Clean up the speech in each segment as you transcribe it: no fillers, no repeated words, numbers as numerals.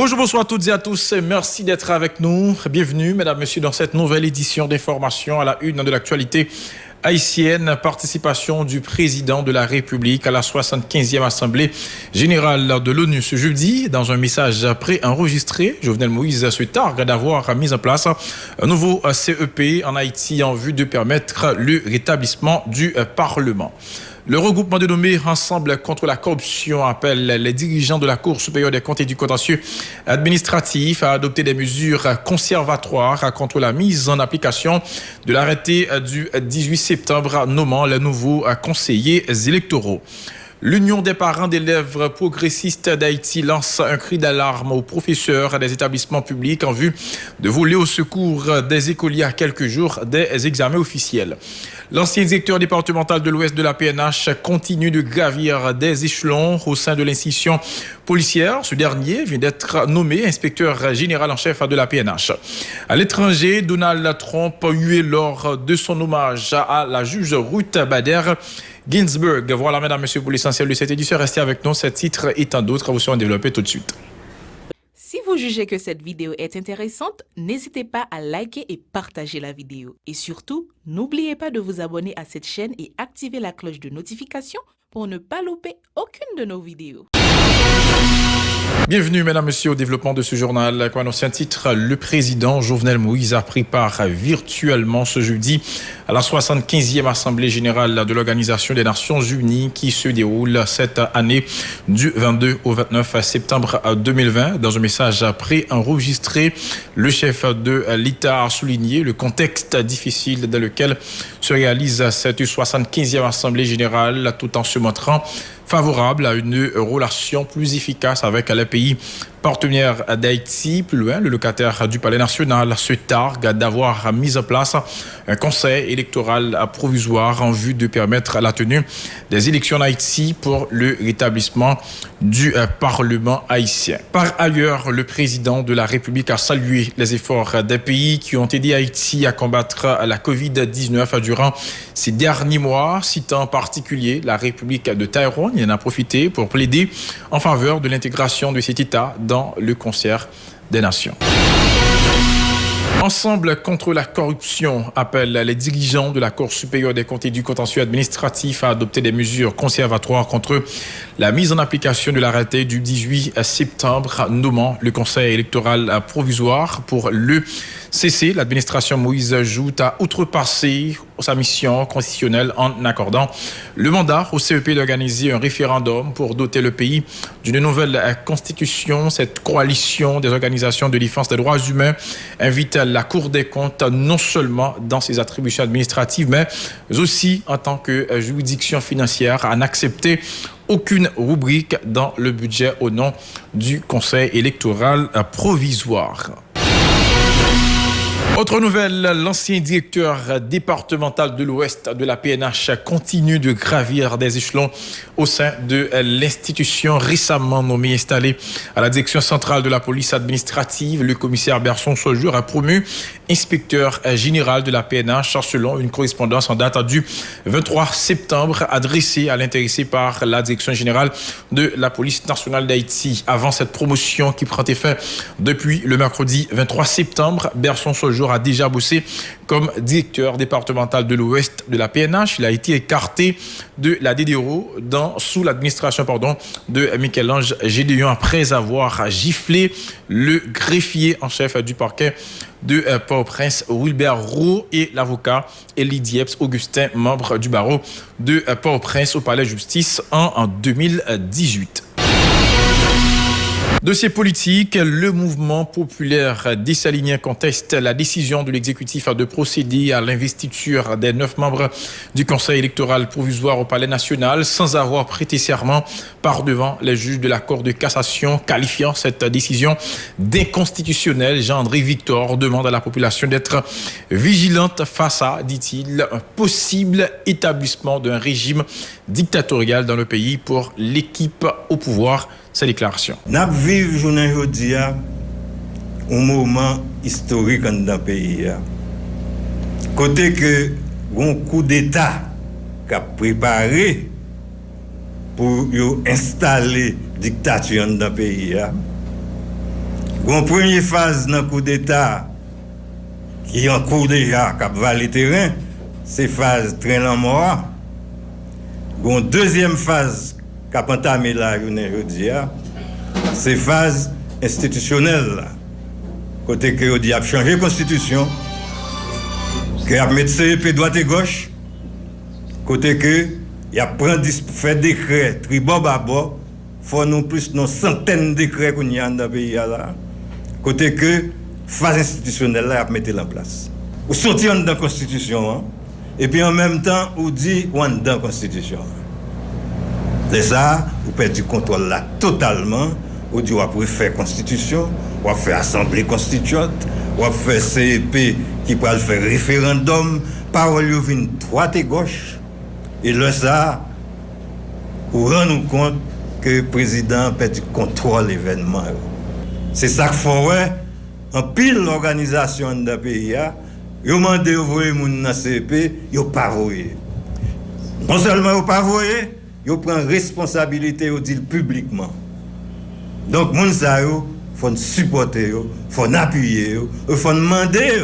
Bonjour, bonsoir à toutes et à tous. Merci d'être avec nous. Bienvenue, mesdames, messieurs, dans cette nouvelle édition d'information à la une de l'actualité haïtienne. Participation du président de la République à la 75e Assemblée générale de l'ONU ce jeudi. Dans un message préenregistré, Jovenel Moïse se targue d'avoir mis en place un nouveau CEP en Haïti en vue de permettre le rétablissement du Parlement. Le regroupement dénommé Ensemble contre la corruption appelle les dirigeants de la Cour supérieure des comptes et du contentieux administratif à adopter des mesures conservatoires contre la mise en application de l'arrêté du 18 septembre nommant les nouveaux conseillers électoraux. L'Union des parents d'élèves progressistes d'Haïti lance un cri d'alarme aux professeurs des établissements publics en vue de voler au secours des écoliers à quelques jours des examens officiels. L'ancien directeur départemental de l'Ouest de la PNH continue de gravir des échelons au sein de l'institution policière. Ce dernier vient d'être nommé inspecteur général en chef de la PNH. À l'étranger, Donald Trump a hué lors de son hommage à la juge Ruth Bader Ginsburg. Voilà, mesdames, messieurs, pour l'essentiel de cette édition. Restez avec nous. Ces titres et tant d'autres vous seront développés tout de suite. Si vous jugez que cette vidéo est intéressante, n'hésitez pas à liker et partager la vidéo. Et surtout, n'oubliez pas de vous abonner à cette chaîne et activer la cloche de notification pour ne pas louper aucune de nos vidéos. Bienvenue, mesdames, messieurs, au développement de ce journal. Comme annoncé un titre, le président Jovenel Moïse a pris part virtuellement ce jeudi à la 75e Assemblée générale de l'Organisation des Nations Unies qui se déroule cette année du 22 au 29 septembre 2020. Dans un message préenregistré, le chef de l'État a souligné le contexte difficile dans lequel se réalise cette 75e Assemblée générale tout en se montrant favorable à une relation plus efficace avec les pays partenaires d'Haïti. Plus loin, le locataire du Palais national se targue d'avoir mis en place un conseil électoral provisoire en vue de permettre la tenue des élections en Haïti pour le rétablissement du Parlement haïtien. Par ailleurs, le président de la République a salué les efforts des pays qui ont aidé Haïti à combattre la COVID-19 durant ces derniers mois, citant en particulier la République de Taïwan. Il en a profité pour plaider en faveur de l'intégration de cet État dans le concert des nations. Ensemble contre la corruption appelle les dirigeants de la Cour supérieure des comptes et du contentieux administratif à adopter des mesures conservatoires contre la mise en application de l'arrêté du 18 septembre nommant le conseil électoral provisoire pour le cesser. L'administration Moïse Joute a outrepassé sa mission constitutionnelle en accordant le mandat au CEP d'organiser un référendum pour doter le pays d'une nouvelle constitution. Cette coalition des organisations de défense des droits humains invite la Cour des comptes non seulement dans ses attributions administratives, mais aussi en tant que juridiction financière à n'accepter aucune rubrique dans le budget au nom du Conseil électoral provisoire. Autre nouvelle, l'ancien directeur départemental de l'Ouest de la PNH continue de gravir des échelons au sein de l'institution récemment nommée installée à la direction centrale de la police administrative. Le commissaire Berson Sojour a promu inspecteur général de la PNH selon une correspondance en date du 23 septembre adressée à l'intéressé par la direction générale de la police nationale d'Haïti. Avant cette promotion qui prend effet depuis le mercredi 23 septembre, Berson Sojour a déjà bossé comme directeur départemental de l'Ouest de la PNH. Il a été écarté de la DDO sous l'administration de Michel-Ange Gédéon après avoir giflé le greffier en chef du parquet de Port-au-Prince, Wilbert Roux, et l'avocat Elie Dieps Augustin, membre du barreau de Port-au-Prince au palais de justice en 2018. Dossier politique, le mouvement populaire Dessaliniens conteste la décision de l'exécutif de procéder à l'investiture des 9 membres du Conseil électoral provisoire au Palais national sans avoir prêté serment par devant les juges de la Cour de cassation, qualifiant cette décision d'inconstitutionnelle. Jean-André Victor demande à la population d'être vigilante face à, dit-il, un possible établissement d'un régime dictatorial dans le pays pour l'équipe au pouvoir. Sa déclaration. Nous vivons aujourd'hui un moment historique dans le pays. Côté que un coup d'État qui a préparé pour installer la dictature dans le pays. Une première phase dans le coup d'État qui est en cours déjà, qui va le terrain, c'est phase train en mort. Une deuxième phase qui a entamé la journée aujourd'hui, c'est phase institutionnelle. Côté que on a changé la constitution, que a mis CEP droite et gauche, côté que il a fait décret, tribord à bord, faut nous plus de centaines de décrets qu'on y a dans le pays là. Côté que phase institutionnelle là a mis en place. Ou sortir dans la constitution, hein, et puis en même temps, on dit on dans la constitution. C'est ça, vous perdez du contrôle là totalement. On dit on va faire constitution, on va faire assemblée constituante, on va faire CEP qui va faire référendum, parole vient droite et gauche. Et là ça, vous rendez compte que le président perd du contrôle de l'événement. C'est ça qu'il faut ouais, en pile l'organisation dans le pays, ils ont demandé de voir les gens dans le CEP, ils n'ont pas voyé. Non seulement ils n'ont pas voyé, ils prennent responsabilité, ils disent publiquement. Donc, les gens, il faut supporter, il faut appuyer, il faut demander,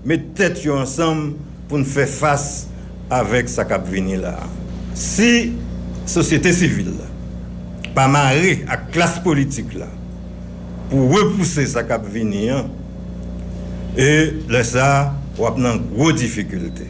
mettre tête ensemble pour nous faire face avec ce qui va venir là. Si la société civile, pas marrer à la classe politique là, pour repousser ce qui va venir, et là, ça, on va avoir une grosse difficulté.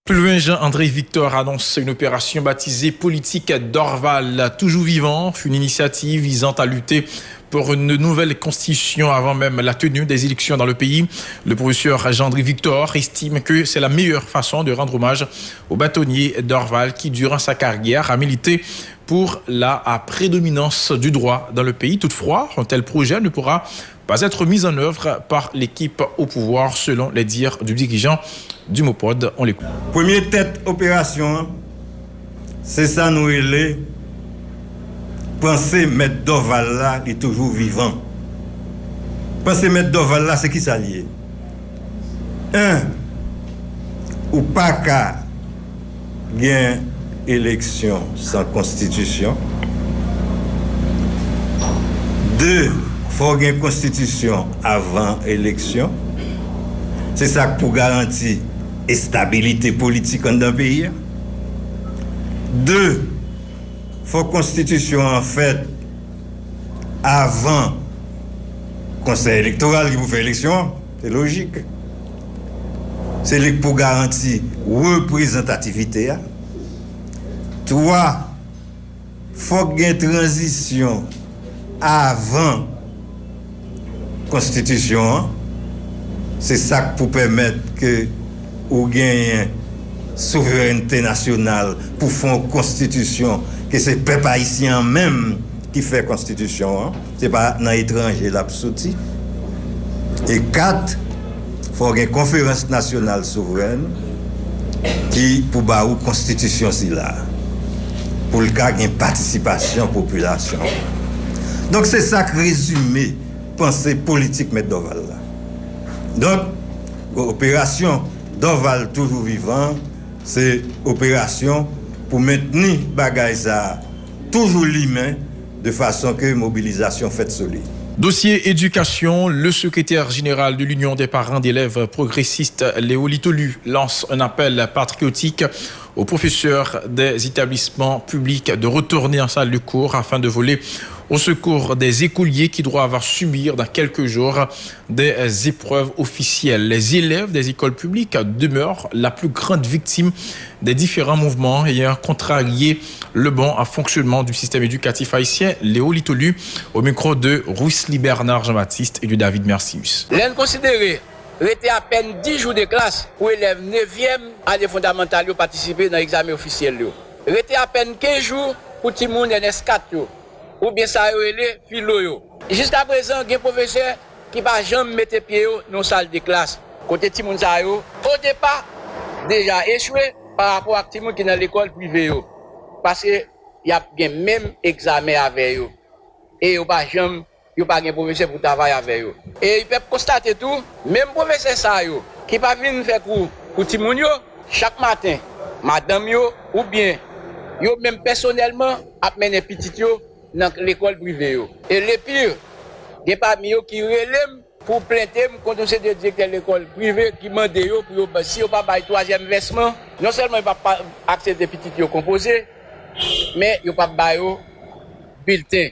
Plus loin, Jean-André Victor annonce une opération baptisée Politique d'Orval, toujours vivant, une initiative visant à lutter pour une nouvelle constitution avant même la tenue des élections dans le pays. Le professeur Jean-André Victor estime que c'est la meilleure façon de rendre hommage au bâtonnier d'Orval qui, durant sa carrière, a milité pour la prédominance du droit dans le pays. Toutefois, un tel projet ne pourra pas être mis en œuvre par l'équipe au pouvoir, selon les dires du dirigeant du Mopod. On l'écoute. Première tête opération, c'est ça nous est penser mettre Dorval là, il est toujours vivant. Penser mettre Dorval là, c'est qui ça lié? Un, ou pas qu'à gagner élection sans constitution. Deux, il faut gagner constitution avant élection. C'est ça pour garantir la stabilité politique dans le pays. Deux, il faut constitution en fait avant le conseil électoral qui vous fait élection. C'est logique. C'est pour garantir représentativité. Trois, il faut qu'il y ait une transition avant la constitution. C'est ça pour permettre que vous gagnez souveraineté nationale pour faire une constitution, que c'est le peuple haïtien même qui fait la constitution. Ce n'est pas dans l'étranger là sorti. Et quatre, il faut une conférence nationale souveraine qui pour une constitution si là. Pour le cas d'une participation population. Donc c'est ça que résumé pensée politique mettre Dorval là. Donc opération Dorval toujours vivant, c'est opération pour maintenir bagaille ça toujours l'humain de façon que mobilisation faite solide. Dossier éducation, le secrétaire général de l'Union des parents d'élèves progressistes, Léo Litolu, lance un appel patriotique aux professeurs des établissements publics de retourner en salle de cours afin de voler au secours des écoliers qui doivent subir dans quelques jours des épreuves officielles. Les élèves des écoles publiques demeurent la plus grande victime des différents mouvements ayant contrarié le bon fonctionnement du système éducatif haïtien. Léo Litolu, au micro de Rousli Bernard Jean-Baptiste et de David Mercius. L'un considéré rester à peine 10 jours de classe pour élèves 9e année fondamentale participer dans l'examen officiel. Rester à peine 15 jours pour tout le monde NS4. Ou bien ça les philo. Jusqu'à présent, il y a des professeurs qui ne vont jamais mettre pied dans la salle de classe. Côté Timoun Sayo, au départ, déjà échoué par rapport à Timoun qui est dans l'école privée. Parce qu'il y a bien même examen avec eux. Et il n'y a pas de professeur pour travailler avec eux. Et ils peuvent constater tout, même professeur Sayo, qui ne va pas venir faire cours pour Timoun, chaque matin, madame yo, ou bien, même personnellement, amener les petits dans l'école privée. Et le pire, Il y a parmi eux qui relèvent pour plainter contre ces directeurs de l'école privée qui demandent pour si on pas bail troisième versement, non seulement ils ne peuvent pas accepter des petits composés, mais ils ne peuvent pas bail bulletin.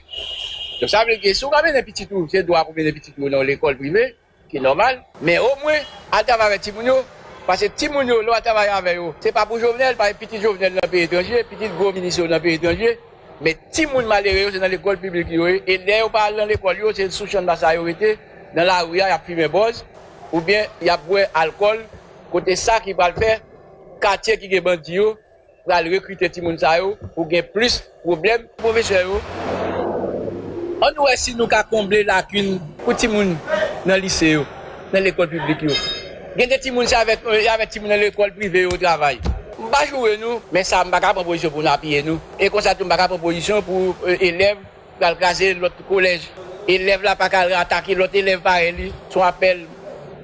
Donc ça veut dire que si on a des petits tours, c'est droit pour des petits tours dans l'école privée, qui est normal, mais au moins, à travailler avec Timounio, parce que Timounio, là, à travailler avec eux, c'est pas pour Jovenel, pas petit Jovenel dans le pays étranger, petit gros ministre dans le pays étranger, mais Timoun malheureux, c'est dans l'école publique, et dès on parle dans l'école, c'est sous champ de la sécurité. Dans la rue, il y a fumé bose, ou bien il y a boire alcool, côté ça qui va le faire, quartier qui est bandit, va recruter Timoun Sayo, pour gagner plus de problèmes, professeur. On doit essayer de combler la lacune pour Timoun dans le lycée, dans l'école publique. Il y a des Timoun avec Timoun dans l'école privée au travail. On va jouer nous, mais ça ne va pas proposition pour nous appuyer nous. Et comme ça, on va pas proposition pour élèves qui ont casé l'autre collège. Élève là pas qu'à attaquer l'autre élève par lui, son appel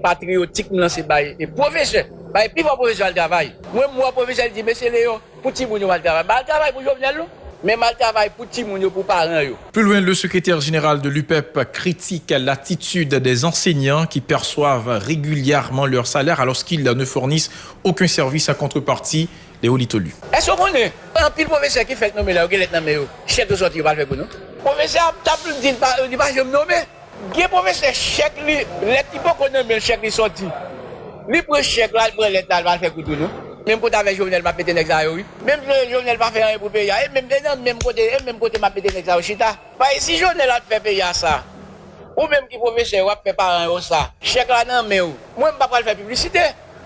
patriotique dans ces bails. Et professeur, bah et puis professeur le travail. Moi professeur dit mais c'est Léon pour petit moun mal travail. Mal travail pour Jovenel mais mal travail pour petit moun pour parents yo. Plus loin, le secrétaire général de l'UPEP critique l'attitude des enseignants qui perçoivent régulièrement leur salaire alors qu'ils ne fournissent aucun service en contrepartie. Léo Litolu. Est-ce qu'on est un pile professeur qui fait nommer là, qui est nommé chef de sortie va le faire pour nous. Professeur t'as plus dit pas je me nommer. Qui professeur chèque lui, les types qu'on nomme chèque li sorti. Lui pour chèque là, pour l'état va le faire pour nous. Même côté avec Jovenel m'a pété nexa oui. Même Jovenel pas faire rien pour payer et même côté m'a pété nexa chita. Parce que si Jovenel a fait payer ça. Ou même qui professeur va faire parents ça. Chèque là non mais moi pas faire publicité.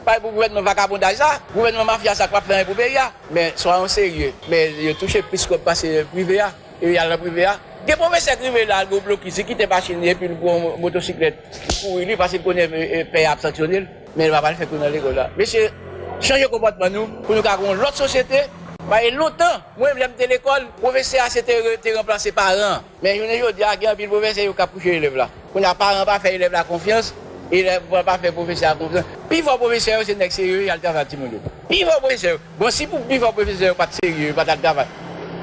Pas pour le gouvernement vagabondage ça, le gouvernement mafia ça va faire pour payer. Mais soyons sérieux. Mais il touche plus que passer privé et il y a le privé. Des professeurs privés là, go bloqué, c'est qui te machine et puis pour motocyclette pour lui parce qu'il connaît payer abstentionnel, mais il va pas le faire pour dans l'école là. Monsieur, changer comportement nous pour nous avoir l'autre société. Bah longtemps, moi j'aime de l'école, professeur c'était remplacé par parents. Mais je dis à un professeur qui a poussé l'élève là. On n'a pas faire l'élève la confiance. Il ne va pas faire professeur confiance. Puis il va professeur, c'est un sérieux, il a le travail à Timounio. Puis il va professeur. Bon, si pour il va professeur, pas de sérieux, pas de travail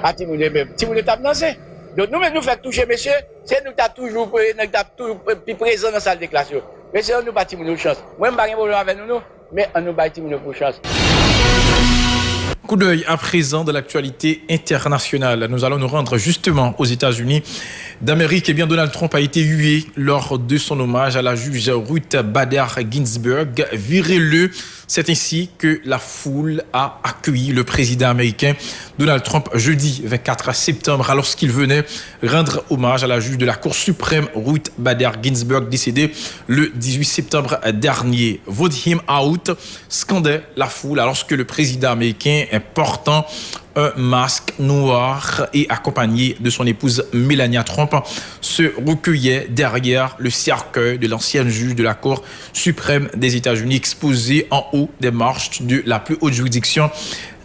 à Timounio même. Timounio t'a dansé. Donc nous faisons toucher monsieur, c'est nous t'as toujours plus présent dans la salle de classe. Mais c'est nous pas Timounio chance. Moi, je n'ai pas de problème avec nous, mais on nous bat Timounio pour chance. Coup d'œil à présent de l'actualité internationale. Nous allons nous rendre justement aux États-Unis d'Amérique. Eh bien, Donald Trump a été hué lors de son hommage à la juge Ruth Bader Ginsburg. Virez-le. C'est ainsi que la foule a accueilli le président américain Donald Trump jeudi 24 septembre alors qu'il venait rendre hommage à la juge de la Cour suprême Ruth Bader Ginsburg décédée le 18 septembre dernier. Vote him out scandait la foule alors que le président américain portant un masque noir et accompagné de son épouse Melania Trump se recueillait derrière le cercueil de l'ancienne juge de la Cour suprême des États-Unis exposé en haut des marches de la plus haute juridiction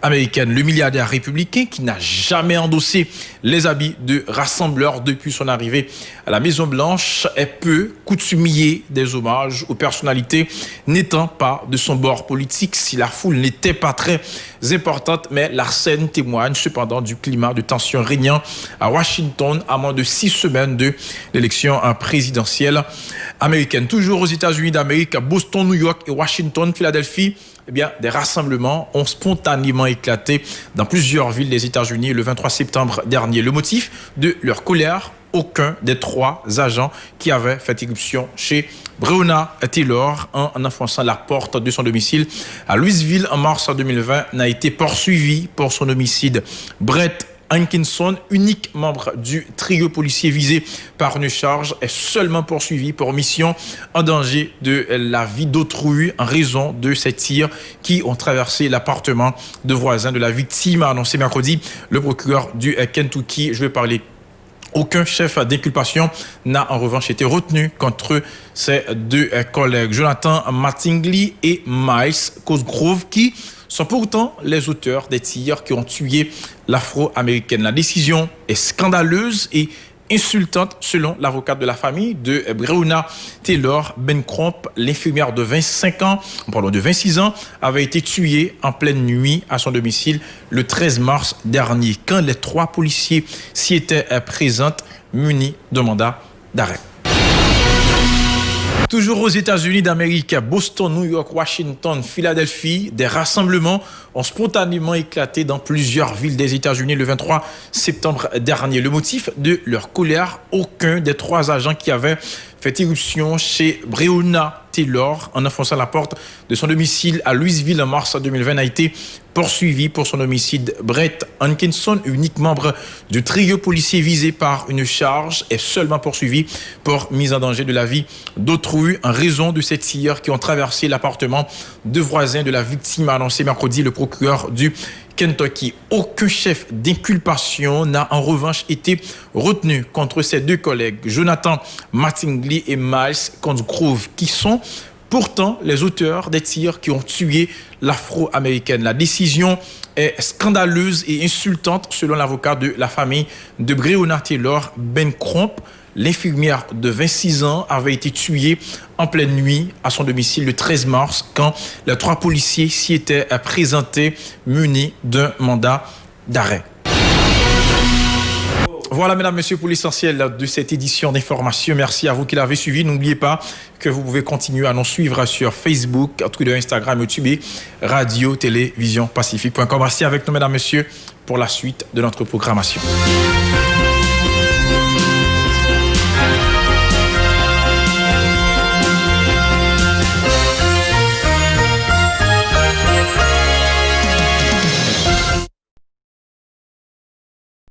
américaine. Le milliardaire républicain qui n'a jamais endossé les habits de rassembleur depuis son arrivée à la Maison-Blanche est peu coutumier des hommages aux personnalités n'étant pas de son bord politique. Si la foule n'était pas très importante, mais la scène témoigne cependant du climat de tension régnant à Washington à moins de 6 semaines de l'élection présidentielle américaine. Toujours aux États-Unis d'Amérique, Boston, New York et Washington, Philadelphie, eh bien, des rassemblements ont spontanément éclaté dans plusieurs villes des États-Unis le 23 septembre dernier. Le motif de leur colère, aucun des 3 agents qui avaient fait irruption chez Breonna Taylor en enfonçant la porte de son domicile à Louisville en mars 2020 n'a été poursuivi pour son homicide. Brett Hankinson, unique membre du trio policier visé par une charge, est seulement poursuivi pour mission en danger de la vie d'autrui en raison de ces tirs qui ont traversé l'appartement de voisins de la victime, a annoncé mercredi le procureur du Kentucky. Je vais parler. Aucun chef d'inculpation n'a en revanche été retenu contre ces 2 collègues, Jonathan Mattingly et Miles Cosgrove, qui sont pourtant les auteurs des tirs qui ont tué l'Afro-Américaine. La décision est scandaleuse et insultante selon l'avocate de la famille de Breonna Taylor. Ben Crump, l'infirmière de 26 ans, avait été tuée en pleine nuit à son domicile le 13 mars dernier, quand les 3 policiers s'y étaient présents munis de mandat d'arrêt. Toujours aux États-Unis d'Amérique, à Boston, New York, Washington, Philadelphie, des rassemblements ont spontanément éclaté dans plusieurs villes des États-Unis le 23 septembre dernier. Le motif de leur colère, aucun des 3 agents qui avaient fait irruption chez Breonna Taylor en enfonçant la porte de son domicile à Louisville en mars 2020 a été poursuivi pour son homicide. Brett Hankinson, unique membre du trio policier visé par une charge, est seulement poursuivi pour mise en danger de la vie d'autrui en raison de ces tirs qui ont traversé l'appartement de voisins de la victime, a annoncé mercredi le procureur du Kentucky. Aucun chef d'inculpation n'a en revanche été retenu contre ses 2 collègues, Jonathan Mattingly et Miles Cosgrove, qui sont pourtant les auteurs des tirs qui ont tué l'Afro-Américaine. La décision est scandaleuse et insultante selon l'avocat de la famille de Breonna Taylor, Ben Crump. L'infirmière de 26 ans avait été tuée en pleine nuit à son domicile le 13 mars quand les 3 policiers s'y étaient présentés munis d'un mandat d'arrêt. Voilà, mesdames, messieurs, pour l'essentiel de cette édition d'information. Merci à vous qui l'avez suivi. N'oubliez pas que vous pouvez continuer à nous suivre sur Facebook, Twitter, Instagram, YouTube et Radio-Télévision Pacifique.com. Merci avec nous, mesdames, messieurs, pour la suite de notre programmation.